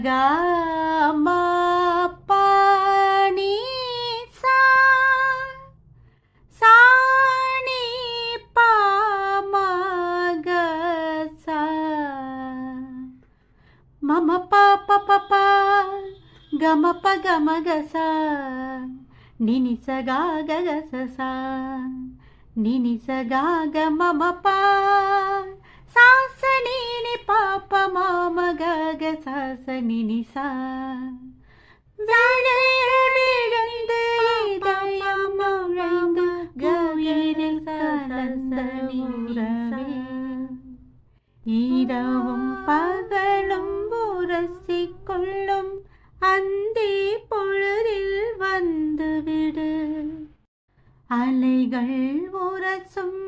ga ma pa ni sa sa ni pa ma ga sa ma ma pa pa pa pa ga ma pa ga ma ga sa ni ni sa ga ga ga sa sa ni ni sa ga ga ma ma pa sa sa ni ni pa pa ma ma ga ga sa sa ni ni sa விழியிலிருந்து இதயம் நுழைந்து கவியில் கலந்த நீரவே இரவும் பகலும் உரசிக்கொள்ளும் அந்தி பொழுதில் வந்துவிடு அலைகள் உரசும்